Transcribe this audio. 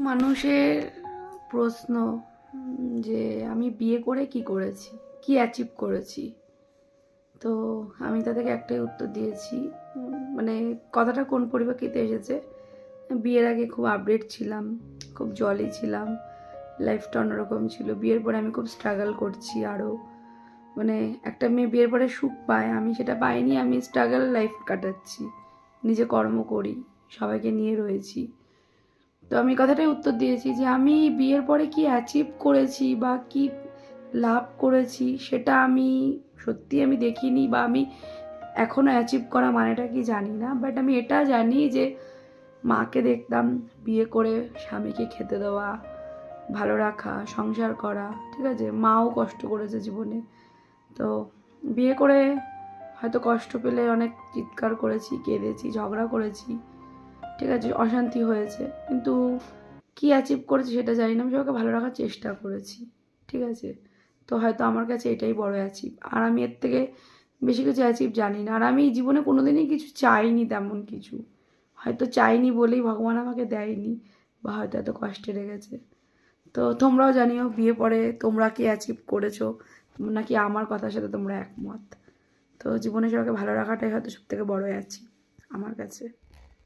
মানুষের প্রশ্ন যে আমি বিয়ে করে কি করেছি, কি অ্যাচিভ করেছি। তো আমি তাদেরকে একটাই উত্তর দিয়েছি। মানে কথাটা কোন পরিপ্রেক্ষিতে এসেছে, বিয়ের আগে খুব আপডেট ছিলাম, খুব জলি ছিলাম, লাইফটা অন্যরকম ছিল। বিয়ের পরে আমি খুব স্ট্রাগল করছি আরও। মানে একটা মেয়ে বিয়ের পরে সুখ পায়, আমি সেটা পাইনি। আমি স্ট্রাগল লাইফ কাটাচ্ছি, নিজে কর্ম করি, সবাইকে নিয়ে রয়েছি। তো আমি কথাটাই উত্তর দিয়েছি যে আমি বিয়ের পরে কি অ্যাচিভ করেছি বা কি লাভ করেছি সেটা আমি সত্যি আমি দেখিনি, বা আমি এখনও অ্যাচিভ করা মানেটা কি জানি না। বাট আমি এটা জানি যে মাকে দেখতাম বিয়ে করে স্বামীকে খেতে দেওয়া, ভালো রাখা, সংসার করা, ঠিক আছে। মাও কষ্ট করেছে জীবনে। তো বিয়ে করে হয়তো কষ্ট পেলে অনেক চিৎকার করেছি, কেঁদেছি, ঝগড়া করেছি, ঠিক আছে, অশান্তি হয়েছে, কিন্তু কি অ্যাচিভ করেছি সেটা জানি না। আমি সবাইকে ভালো রাখার চেষ্টা করেছি, ঠিক আছে। তো হয়তো আমার কাছে এটাই বড় অ্যাচিভ, আর আমি এর থেকে বেশি কিছু অ্যাচিভ জানি না। আর আমি জীবনে কোনোদিনই কিছু চাইনি, তেমন কিছু হয়তো চাইনি বলেই ভগবান আমাকে দেয়নি, বা হয়তো এত কষ্টে লেগেছে। তো তোমরাও জানিও বিয়ে পরে তোমরা কি অ্যাচিভ করেছো, নাকি আমার কথার সাথে তোমরা একমত। তো জীবনে সবাইকে ভালো রাখাটাই হয়তো সব থেকে বড় অ্যাচিভ আমার কাছে।